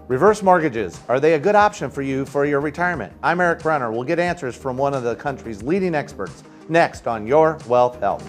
Reverse mortgages, are they a good option for you for your retirement? I'm Erik Brenner. We'll get answers from one of the country's leading experts next on Your Wealth Health.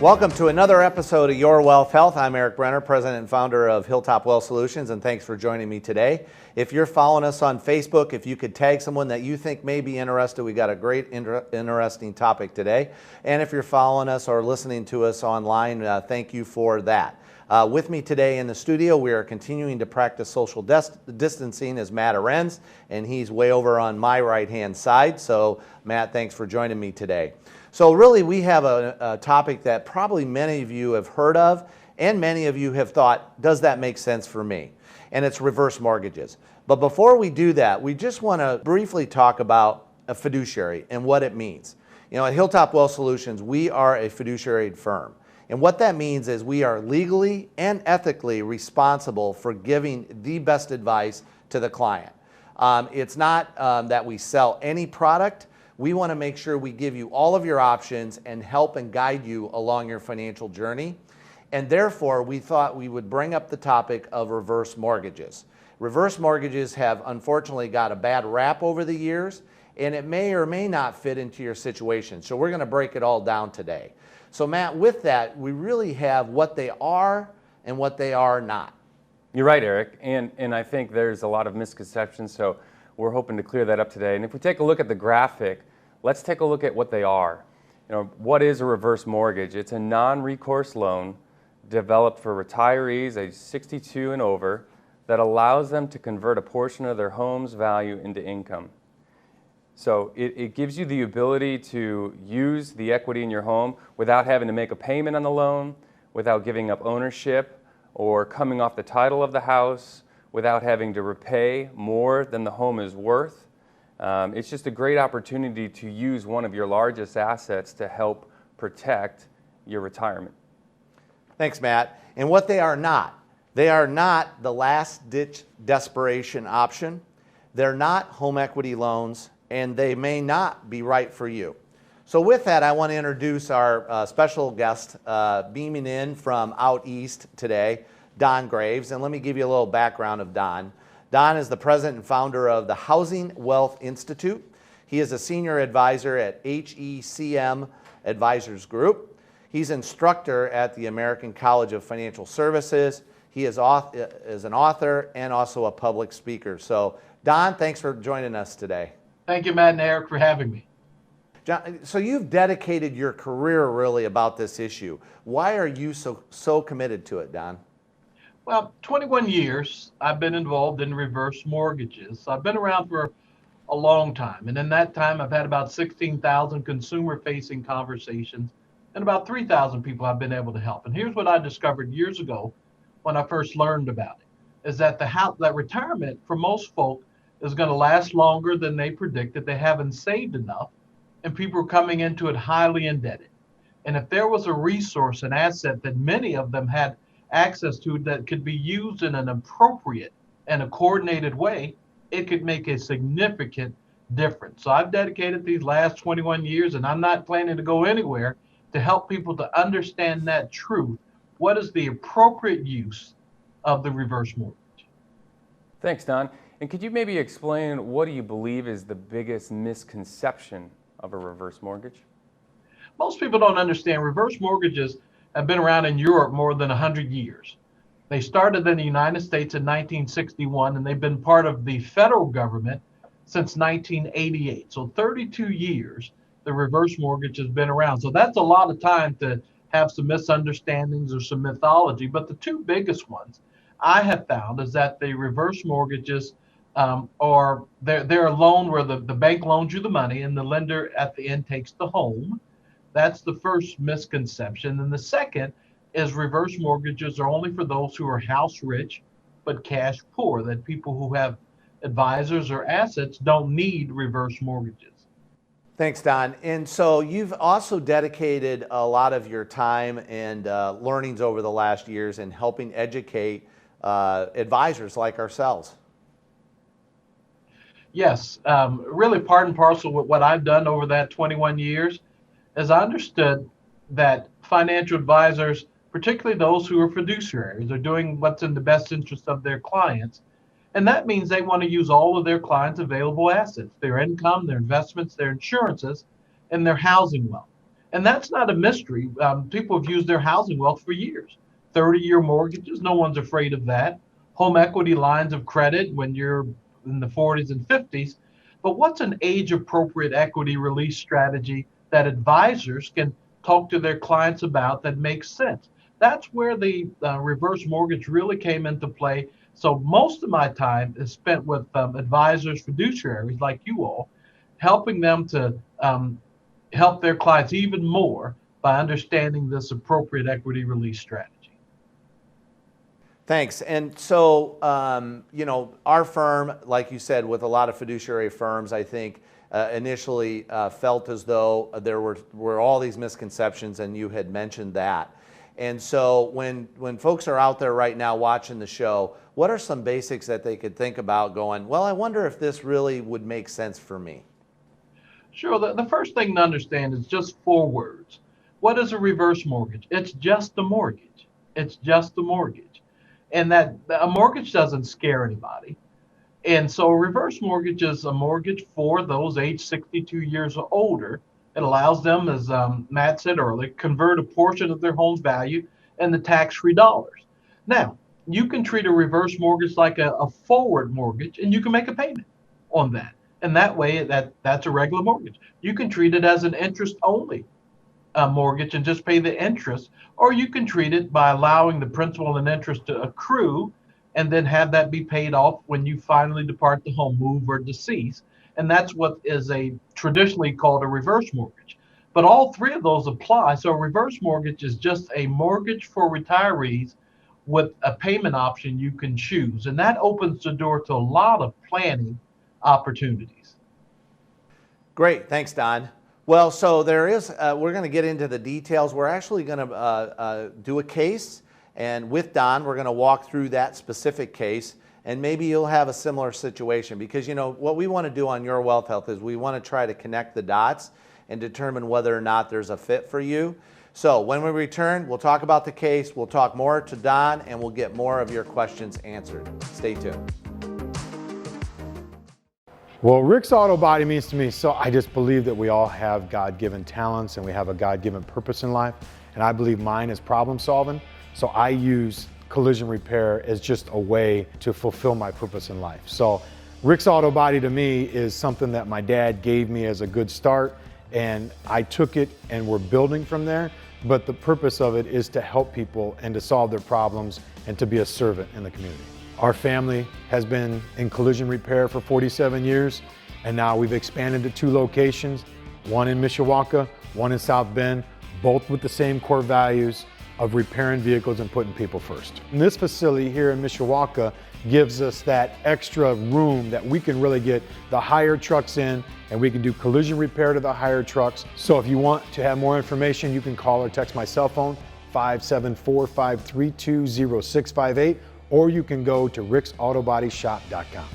Welcome to another episode of Your Wealth Health. I'm Erik Brenner, president and founder of Hilltop Wealth Solutions, and thanks for joining me today. If you're following us on Facebook, if you could tag someone that you think may be interested, we got a great interesting topic today. And if you're following us or listening to us online, thank you for that. With me today in the studio, we are continuing to practice social distancing as Matt Aurenz, and he's way over on my right-hand side. So Matt, thanks for joining me today. So really, we have a topic that probably many of you have heard of, and many of you have thought, does that make sense for me? And it's reverse mortgages. But before we do that, we just want to briefly talk about a fiduciary and what it means. You know, at Hilltop Wealth Solutions, we are a fiduciary firm. And what that means is we are legally and ethically responsible for giving the best advice to the client. It's not that we sell any product. We want to make sure we give you all of your options and help and guide you along your financial journey. And therefore, we thought we would bring up the topic of reverse mortgages. Reverse mortgages have unfortunately got a bad rap over the years, and it may or may not fit into your situation. So we're going to break it all down today. So Matt, with that, we really have what they are and what they are not. You're right, Erik, and I think there's a lot of misconceptions, so we're hoping to clear that up today. And if we take a look at the graphic, let's take a look at what they are. You know, what is a reverse mortgage? It's a non-recourse loan developed for retirees age 62 and over that allows them to convert a portion of their home's value into income. So it gives you the ability to use the equity in your home without having to make a payment on the loan, without giving up ownership or coming off the title of the house, without having to repay more than the home is worth. It's just a great opportunity to use one of your largest assets to help protect your retirement. Thanks, Matt. And what they are not the last-ditch desperation option. They're not home equity loans, and they may not be right for you. So with that, I want to introduce our special guest beaming in from out east today, Don Graves. And let me give you a little background of Don. Don is the president and founder of the Housing Wealth Institute. He is a senior advisor at HECM Advisors Group. He's instructor at the American College of Financial Services. He is an author and also a public speaker. So Don, thanks for joining us today. Thank you, Matt and Erik, for having me. John, so you've dedicated your career really about this issue. Why are you so committed to it, Don? Well, 21 years I've been involved in reverse mortgages. I've been around for a long time. And in that time, I've had about 16,000 consumer-facing conversations and about 3,000 people I've been able to help. And here's what I discovered years ago when I first learned about it, is that that retirement for most folk is going to last longer than they predicted. They haven't saved enough, and people are coming into it highly indebted. And if there was a resource, an asset that many of them had access to that could be used in an appropriate and a coordinated way, it could make a significant difference. So I've dedicated these last 21 years, and I'm not planning to go anywhere, to help people to understand that truth. What is the appropriate use of the reverse mortgage? Thanks, Don. And could you maybe explain what do you believe is the biggest misconception of a reverse mortgage? Most people don't understand reverse mortgages have been around in Europe more than 100 years. They started in the United States in 1961, and they've been part of the federal government since 1988. So 32 years, the reverse mortgage has been around. So that's a lot of time to have some misunderstandings or some mythology. But the two biggest ones I have found is that the reverse mortgages they're a loan where the bank loans you the money and the lender at the end takes the home. That's the first misconception. And the second is reverse mortgages are only for those who are house rich but cash poor, that people who have advisors or assets don't need reverse mortgages. Thanks, Don. And so you've also dedicated a lot of your time and learnings over the last years in helping educate advisors like ourselves. Yes, really part and parcel with what I've done over that 21 years is I understood that financial advisors, particularly those who are fiduciaries, are doing what's in the best interest of their clients. And that means they want to use all of their clients' available assets, their income, their investments, their insurances, and their housing wealth. And that's not a mystery. People have used their housing wealth for years. 30-year mortgages, no one's afraid of that. Home equity lines of credit when you're in the 40s and 50s. But what's an age-appropriate equity release strategy that advisors can talk to their clients about that makes sense? That's where the reverse mortgage really came into play. So most of my time is spent with advisors, fiduciaries like you all, helping them to help their clients even more by understanding this appropriate equity release strategy. Thanks. And so, our firm, like you said, with a lot of fiduciary firms, I think initially felt as though there were all these misconceptions, and you had mentioned that. And so when folks are out there right now watching the show, what are some basics that they could think about going, well, I wonder if this really would make sense for me? Sure. The first thing to understand is just 4 words. What is a reverse mortgage? It's just a mortgage. It's just a mortgage. And that a mortgage doesn't scare anybody. And so a reverse mortgage is a mortgage for those age 62 years or older. It allows them, as Matt said earlier, convert a portion of their home's value into tax-free dollars. Now, you can treat a reverse mortgage like a forward mortgage, and you can make a payment on that. And that way, that's a regular mortgage. You can treat it as an interest-only mortgage and just pay the interest, or you can treat it by allowing the principal and interest to accrue and then have that be paid off when you finally depart the home, move, or decease. And that's what is traditionally called a reverse mortgage. But all 3 of those apply. So a reverse mortgage is just a mortgage for retirees with a payment option you can choose. And that opens the door to a lot of planning opportunities. Great. Thanks, Don. Well, so we're going to get into the details. We're actually going to do a case. And with Don, we're going to walk through that specific case, and maybe you'll have a similar situation, because what we want to do on Your Wealth Health is we want to try to connect the dots and determine whether or not there's a fit for you. So when we return, we'll talk about the case, we'll talk more to Don, and we'll get more of your questions answered. Stay tuned. Well, Rick's Auto Body means to me, so I just believe that we all have God-given talents and we have a God-given purpose in life, and I believe mine is problem solving. So I use collision repair as just a way to fulfill my purpose in life. So Rick's Auto Body to me is something that my dad gave me as a good start, and I took it and we're building from there. But the purpose of it is to help people and to solve their problems and to be a servant in the community. Our family has been in collision repair for 47 years, and now we've expanded to 2 locations, one in Mishawaka, one in South Bend, both with the same core values of repairing vehicles and putting people first. And this facility here in Mishawaka gives us that extra room that we can really get the higher trucks in, and we can do collision repair to the higher trucks. So if you want to have more information, you can call or text my cell phone, 574-532-0658, or you can go to ricksautobodysshop.com.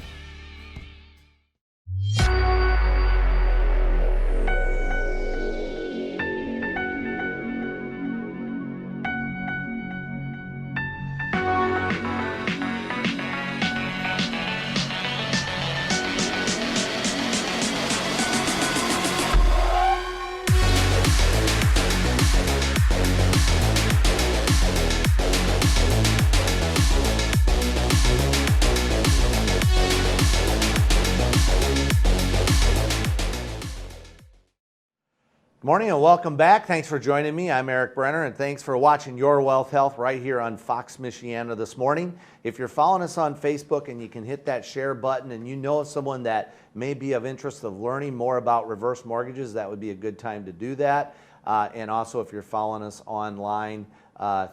Good morning and welcome back. Thanks for joining me. I'm Erik Brenner, and thanks for watching Your Wealth Health right here on Fox, Michiana this morning. If you're following us on Facebook, and you can hit that share button, and you know someone that may be of interest of learning more about reverse mortgages, that would be a good time to do that. And also, if you're following us online,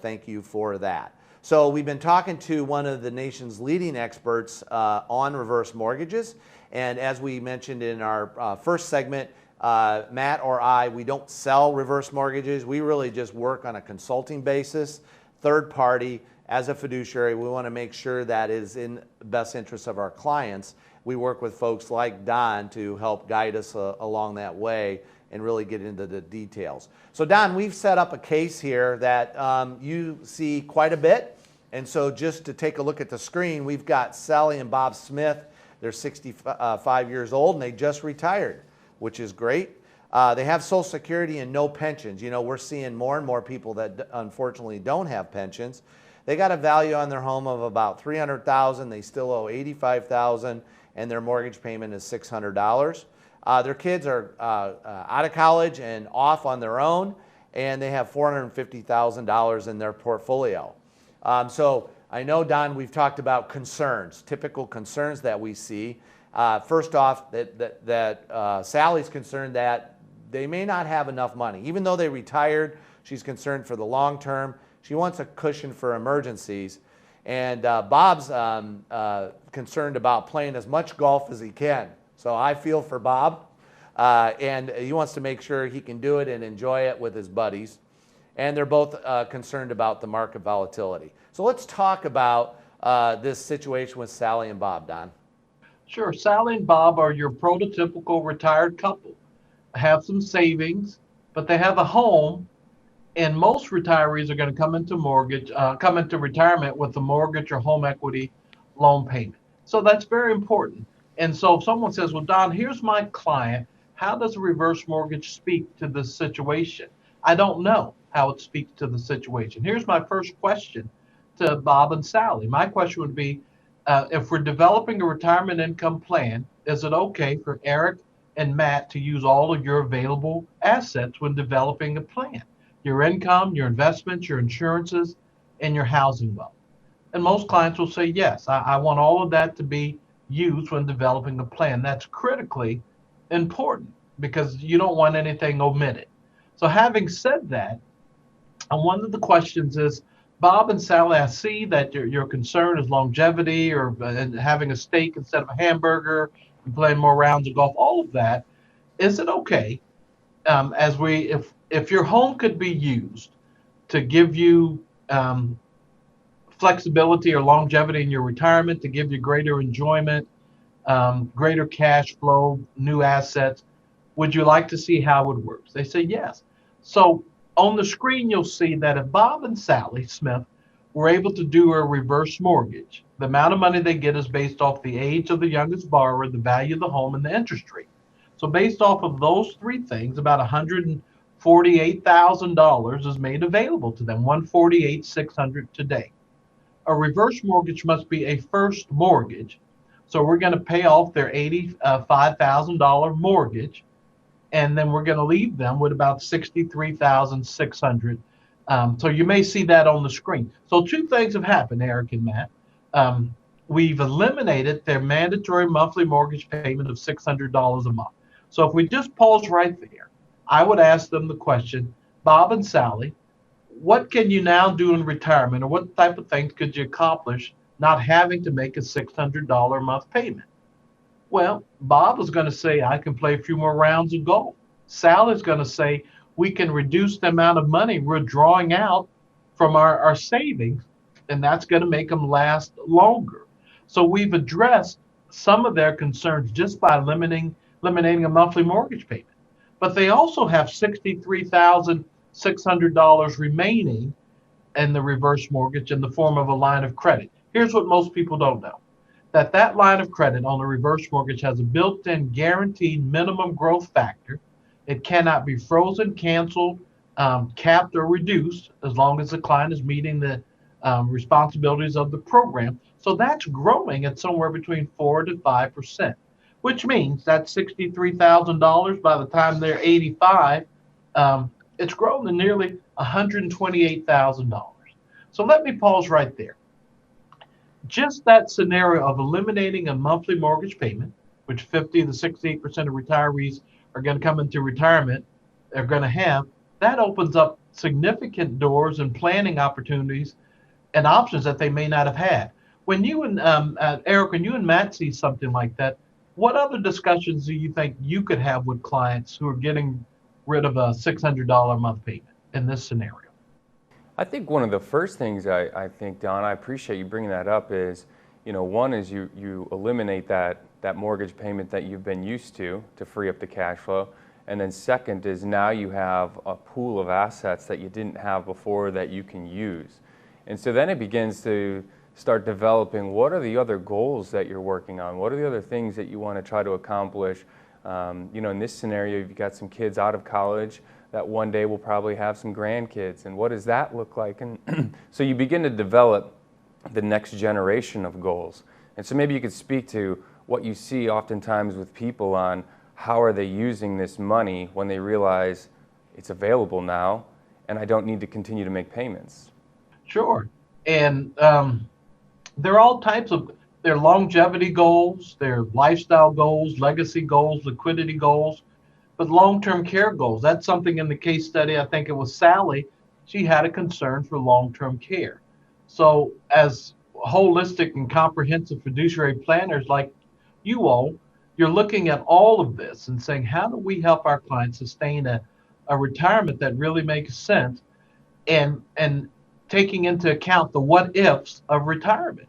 thank you for that. So we've been talking to one of the nation's leading experts on reverse mortgages. And as we mentioned in our first segment, Matt or I, we don't sell reverse mortgages. We really just work on a consulting basis, third party. As a fiduciary, we want to make sure that is in the best interest of our clients. We work with folks like Don to help guide us along that way and really get into the details. So Don, we've set up a case here that you see quite a bit. And so just to take a look at the screen, we've got Sally and Bob Smith. They're 65 years old and they just retired, which is great. They have Social Security and no pensions. You know, we're seeing more and more people that unfortunately don't have pensions. They got a value on their home of about $300,000. They still owe $85,000 and their mortgage payment is $600. Their kids are out of college and off on their own, and they have $450,000 in their portfolio. So I know, Don, we've talked about concerns, typical concerns that we see. First off, that Sally's concerned that they may not have enough money. Even though they retired, she's concerned for the long term. She wants a cushion for emergencies. And Bob's concerned about playing as much golf as he can. So I feel for Bob. And he wants to make sure he can do it and enjoy it with his buddies. And they're both concerned about the market volatility. So let's talk about this situation with Sally and Bob, Don. Sure. Sally and Bob are your prototypical retired couple. Have some savings, but they have a home. And most retirees are going to come into retirement with a mortgage or home equity loan payment. So that's very important. And so if someone says, well, Don, here's my client. How does a reverse mortgage speak to this situation? I don't know how it speaks to the situation. Here's my first question to Bob and Sally. My question would be, if we're developing a retirement income plan, is it okay for Erik and Matt to use all of your available assets when developing a plan? Your income, your investments, your insurances, and your housing wealth. And most clients will say, yes, I want all of that to be used when developing a plan. That's critically important because you don't want anything omitted. So having said that, one of the questions is, Bob and Sally, I see that your concern is longevity or having a steak instead of a hamburger and playing more rounds of golf, all of that. Is it okay if your home could be used to give you flexibility or longevity in your retirement, to give you greater enjoyment, greater cash flow, new assets, would you like to see how it works? They say yes. So on the screen, you'll see that if Bob and Sally Smith were able to do a reverse mortgage, the amount of money they get is based off the age of the youngest borrower, the value of the home, and the interest rate. So based off of those three things, about $148,000 is made available to them, $148,600 today. A reverse mortgage must be a first mortgage. So we're going to pay off their $85,000 mortgage, and then we're going to leave them with about $63,600. So you may see that on the screen. So two things have happened, Erik and Matt. We've eliminated their mandatory monthly mortgage payment of $600 a month. So if we just pause right there, I would ask them the question, Bob and Sally, what can you now do in retirement, or what type of things could you accomplish not having to make a $600 a month payment? Well, Bob is going to say, I can play a few more rounds of golf. Sally's going to say, we can reduce the amount of money we're drawing out from our savings, and that's going to make them last longer. So we've addressed some of their concerns just by eliminating a monthly mortgage payment. But they also have $63,600 remaining in the reverse mortgage in the form of a line of credit. Here's what most people don't know. That line of credit on the reverse mortgage has a built-in guaranteed minimum growth factor. It cannot be frozen, canceled, capped, or reduced as long as the client is meeting the responsibilities of the program. So that's growing at somewhere between 4 to 5%, which means that $63,000 by the time they're 85, it's grown to nearly $128,000. So let me pause right there. Just that scenario of eliminating a monthly mortgage payment, which 50 to 68% of retirees are going to come into retirement, they're going to have, that opens up significant doors and planning opportunities and options that they may not have had. When you and Eric, when you and Matt see something like that, what other discussions do you think you could have with clients who are getting rid of a $600 a month payment in this scenario? I think one of the first things I think, Don, I appreciate you bringing that up is, one is you eliminate that mortgage payment that you've been used to free up the cash flow. And then second is now you have a pool of assets that you didn't have before that you can use. And so then it begins to start developing what are the other goals that you're working on? What are the other things that you want to try to accomplish? In this scenario, you've got some kids out of college that one day will probably have some grandkids. And what does that look like? And so you begin to develop the next generation of goals. And so maybe you could speak to what you see oftentimes with people on how are they using this money when they realize it's available now and I don't need to continue to make payments. Sure. And there are all types of, there are longevity goals, there are lifestyle goals, legacy goals, liquidity goals, but long-term care goals. That's something in the case study, I think it was Sally, she had a concern for long-term care. So as holistic and comprehensive fiduciary planners like you all, you're looking at all of this and saying, how do we help our clients sustain a retirement that really makes sense, and taking into account the what ifs of retirement.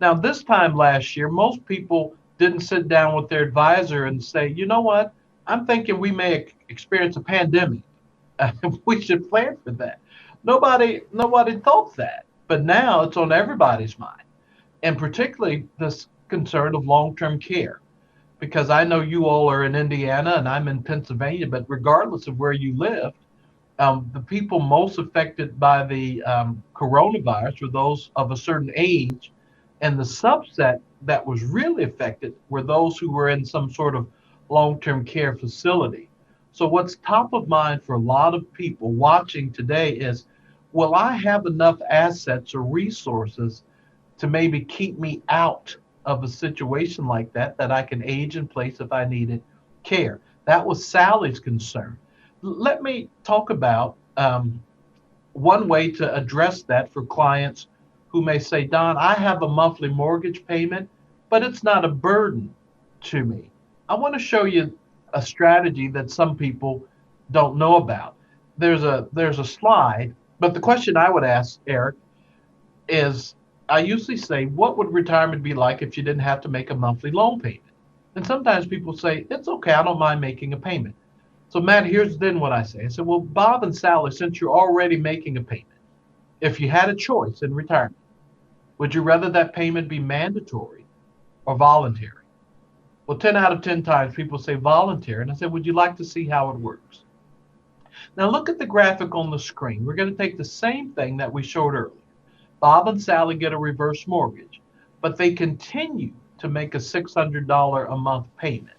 Now, this time last year, most people didn't sit down with their advisor and say, you know what, I'm thinking we may experience a pandemic. We should plan for that. Nobody thought that, but now it's on everybody's mind, and particularly this concern of long-term care. Because I know you all are in Indiana and I'm in Pennsylvania, but regardless of where you live, the people most affected by the coronavirus were those of a certain age, and the subset that was really affected were those who were in some sort of long-term care facility. So what's top of mind for a lot of people watching today is, will I have enough assets or resources to maybe keep me out of a situation like that I can age in place if I needed care? That was Sally's concern. Let me talk about one way to address that for clients who may say, Don, I have a monthly mortgage payment, but it's not a burden to me. I want to show you a strategy that some people don't know about. There's a slide, but the question I would ask, Eric, is I usually say, what would retirement be like if you didn't have to make a monthly loan payment? And sometimes people say, it's okay, I don't mind making a payment. So Matt, here's then what I say. I said, well, Bob and Sally, since you're already making a payment, if you had a choice in retirement, would you rather that payment be mandatory or voluntary? Well, 10 out of 10 times people say voluntary. And I said, would you like to see how it works? Now look at the graphic on the screen. We're going to take the same thing that we showed earlier. Bob and Sally get a reverse mortgage, but they continue to make a $600 a month payment.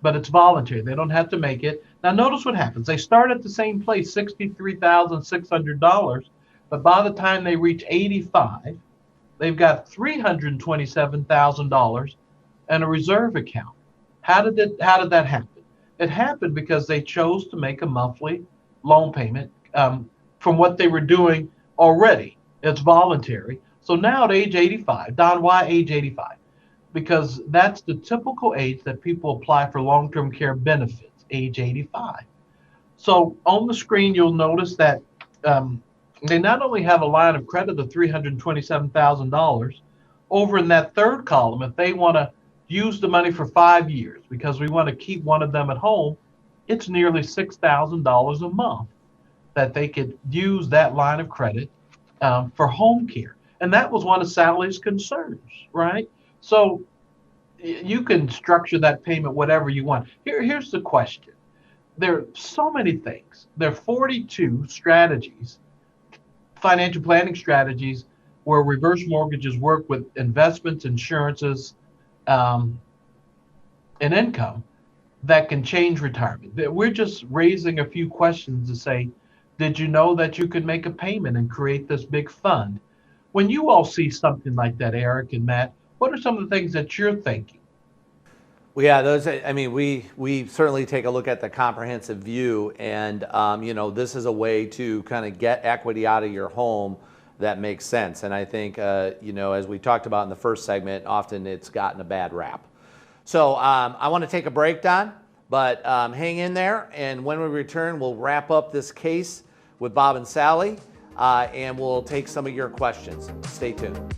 But it's voluntary. They don't have to make it. Now notice what happens. They start at the same place, $63,600, but by the time they reach 85, they've got $327,000 and a reserve account. How did that happen? It happened because they chose to make a monthly loan payment from what they were doing already. It's voluntary. So now at age 85, Don, why age 85? Because that's the typical age that people apply for long-term care benefits, age 85. So on the screen, you'll notice that they not only have a line of credit of $327,000, over in that third column, if they want to use the money for 5 years, because we want to keep one of them at home, it's nearly $6,000 a month that they could use that line of credit for home care. And that was one of Sally's concerns, right? So you can structure that payment whatever you want. Here's the question. There are so many things. There are 42 strategies, financial planning strategies, where reverse mortgages work with investments, insurances, and income that can change retirement. We're just raising a few questions to say, did you know that you could make a payment and create this big fund? When you all see something like that, Eric and Matt, what are some of the things that you're thinking? Well, yeah, we certainly take a look at the comprehensive view, and this is a way to kind of get equity out of your home that makes sense. And I think, as we talked about in the first segment, often it's gotten a bad rap. So I want to take a break, Don, but hang in there. And when we return, we'll wrap up this case with Bob and Sally, and we'll take some of your questions. Stay tuned.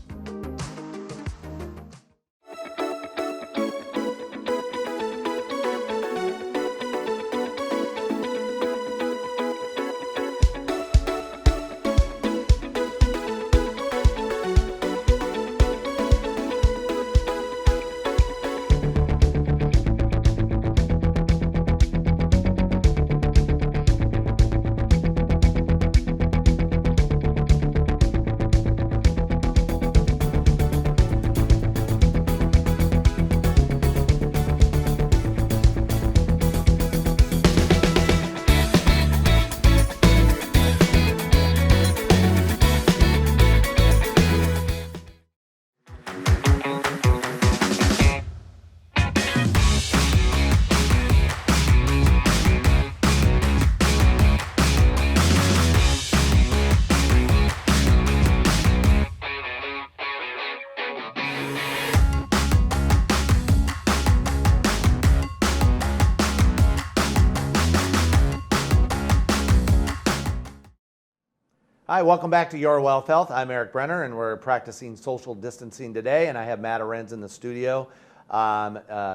Hi, welcome back to Your Wealth Health. I'm Erik Brenner, and we're practicing social distancing today, and I have Matt Aurenz in the studio,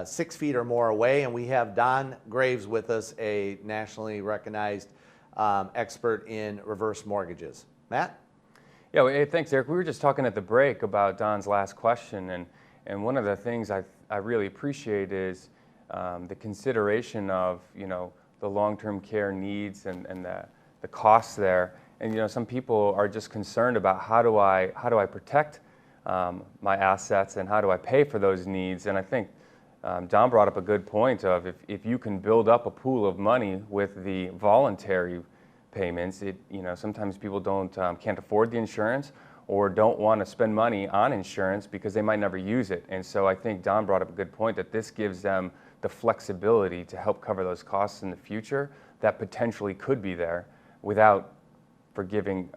6 feet or more away, and we have Don Graves with us, a nationally recognized expert in reverse mortgages. Matt? Yeah, well, hey, thanks, Erik. We were just talking at the break about Don's last question, and one of the things I really appreciate is the consideration of, the long-term care needs and the costs there. And some people are just concerned about how do I protect my assets and how do I pay for those needs. And I think Don brought up a good point of if you can build up a pool of money with the voluntary payments, sometimes people can't afford the insurance or don't want to spend money on insurance because they might never use it. And so I think Don brought up a good point that this gives them the flexibility to help cover those costs in the future that potentially could be there without for giving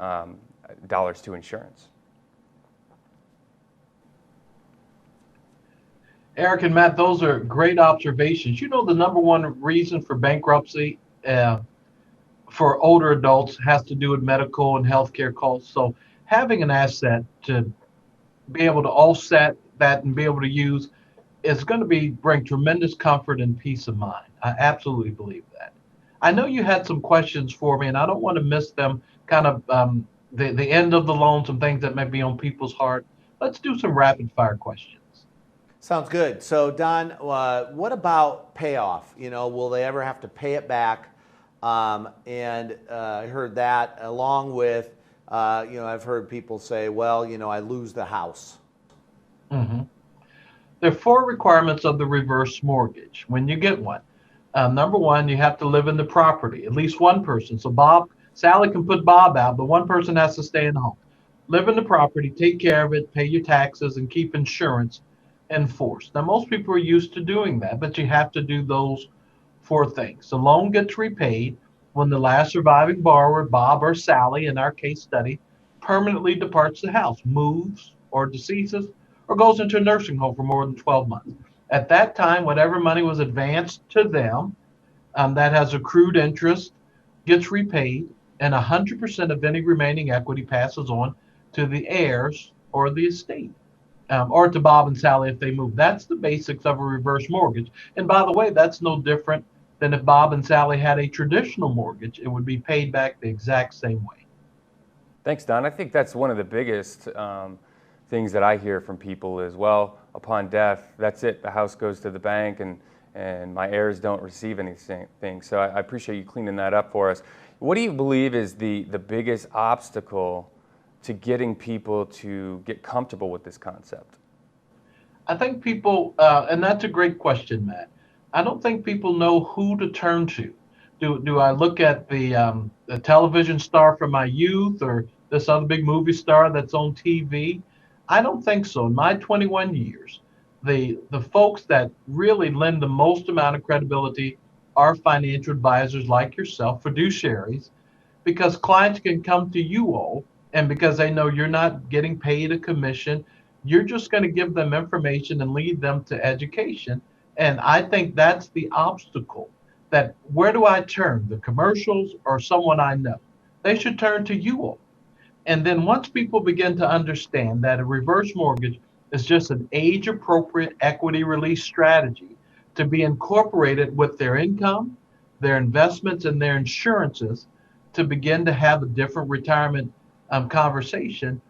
dollars to insurance. Erik and Matt, those are great observations. The number one reason for bankruptcy for older adults has to do with medical and healthcare costs. So having an asset to be able to offset that and be able to use is going to bring tremendous comfort and peace of mind. I absolutely believe that. I know you had some questions for me, and I don't want to miss them. Kind of the end of the loan, some things that may be on people's heart. Let's do some rapid fire questions. Sounds good. So Don, what about payoff? Will they ever have to pay it back? And I heard that along with, I've heard people say, well, I lose the house. Mm-hmm. There are 4 requirements of the reverse mortgage when you get one. Number one, you have to live in the property, at least one person. So Sally can put Bob out, but one person has to stay in the home. Live in the property, take care of it, pay your taxes, and keep insurance in force. Now, most people are used to doing that, but you have to do those 4 things. The loan gets repaid when the last surviving borrower, Bob or Sally, in our case study, permanently departs the house, moves or deceases, or goes into a nursing home for more than 12 months. At that time, whatever money was advanced to them that has accrued interest gets repaid, and 100% of any remaining equity passes on to the heirs or the estate, or to Bob and Sally if they move. That's the basics of a reverse mortgage. And by the way, that's no different than if Bob and Sally had a traditional mortgage. It would be paid back the exact same way. Thanks, Don. I think that's one of the biggest things that I hear from people is, well, upon death, that's it. The house goes to the bank and my heirs don't receive anything. So I appreciate you cleaning that up for us. What do you believe is the biggest obstacle to getting people to get comfortable with this concept? I think people, and that's a great question, Matt. I don't think people know who to turn to. Do I look at the television star from my youth or this other big movie star that's on TV? I don't think so. In my 21 years, the folks that really lend the most amount of credibility are financial advisors like yourself, fiduciaries, because clients can come to you all And because they know you're not getting paid a commission, you're just going to give them information and lead them to education. And I think that's the obstacle, that where do I turn, the commercials or someone I know? They should turn to you all. And then once people begin to understand that a reverse mortgage is just an age appropriate equity release strategy to be incorporated with their income, their investments, and their insurances to begin to have a different retirement conversation,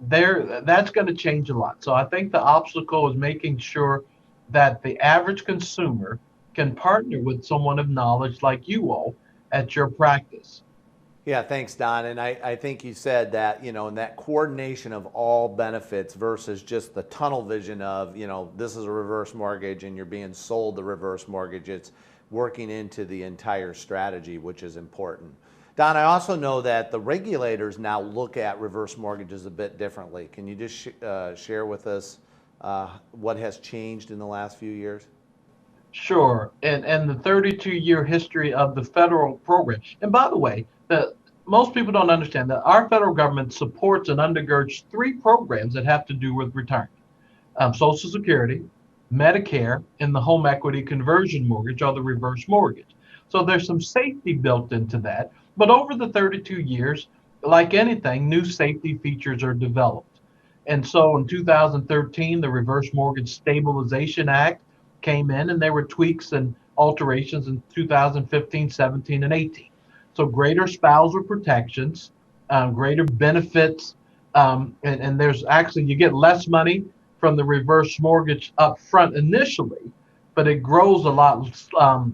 that's going to change a lot. So I think the obstacle is making sure that the average consumer can partner with someone of knowledge like you all at your practice. Yeah, thanks, Don. And I think you said that, in that coordination of all benefits versus just the tunnel vision of, this is a reverse mortgage and you're being sold the reverse mortgage. It's working into the entire strategy, which is important. Don, I also know that the regulators now look at reverse mortgages a bit differently. Can you just share with us what has changed in the last few years? Sure. And the 32-year history of the federal program. And by the way, most people don't understand that our federal government supports and undergirds 3 programs that have to do with retirement: Social Security, Medicare, and the home equity conversion mortgage, or the reverse mortgage. So there's some safety built into that. But over the 32 years, like anything, new safety features are developed. And so in 2013, the Reverse Mortgage Stabilization Act came in, and there were tweaks and alterations in 2015, 17, and 18. So greater spousal protections, greater benefits, and there's actually, you get less money from the reverse mortgage up front initially, but it grows a lot.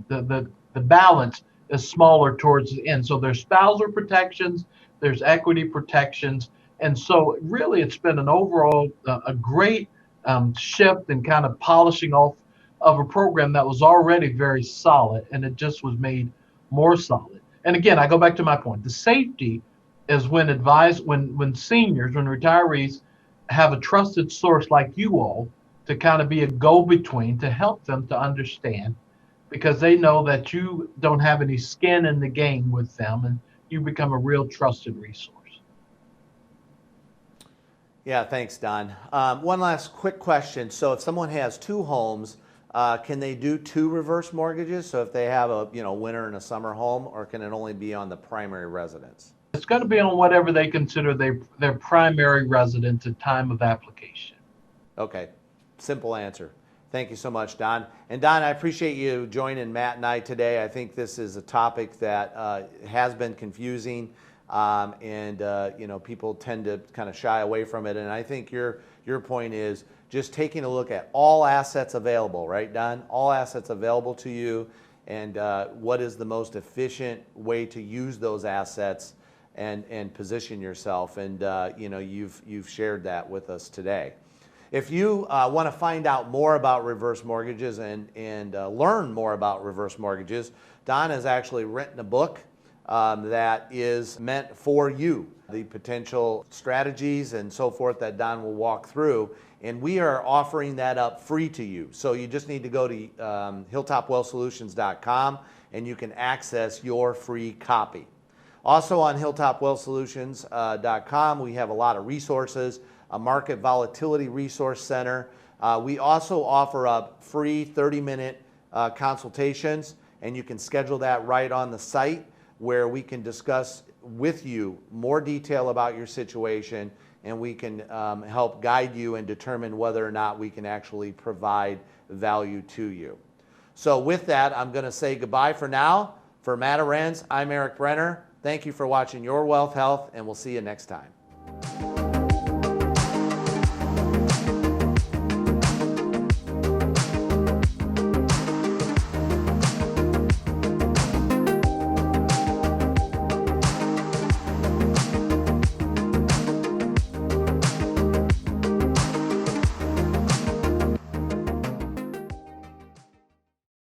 The balance is smaller towards the end. So there's spousal protections, there's equity protections, and so really it's been an overall a great shift and kind of polishing off of a program that was already very solid, and it just was made more solid. And again, I go back to my point. The safety is when seniors, when retirees have a trusted source like you all to kind of be a go-between to help them to understand, because they know that you don't have any skin in the game with them and you become a real trusted resource. Yeah, thanks, Don. One last quick question. So if someone has 2 homes, can they do 2 reverse mortgages? So if they have a winter and a summer home, or can it only be on the primary residence? It's going to be on whatever they consider their primary residence at time of application. Okay, simple answer. Thank you so much, Don. And Don, I appreciate you joining Matt and I today. I think this is a topic that has been confusing, and people tend to kind of shy away from it. And I think your point is just taking a look at all assets available, right, Don? All assets available to you, and what is the most efficient way to use those assets and position yourself. And you've shared that with us today. If you want to find out more about reverse mortgages and learn more about reverse mortgages, Don has actually written a book that is meant for you, the potential strategies and so forth that Don will walk through. And we are offering that up free to you. So you just need to go to hilltopwealthsolutions.com and you can access your free copy. Also on hilltopwealthsolutions.com, we have a lot of resources, a market volatility resource center. We also offer up free 30-minute consultations, and you can schedule that right on the site, where we can discuss with you more detail about your situation, and we can help guide you and determine whether or not we can actually provide value to you. So with that, I'm going to say goodbye for now. For Matt Aurenz, I'm Erik Brenner. Thank you for watching Your Wealth Health, and we'll see you next time.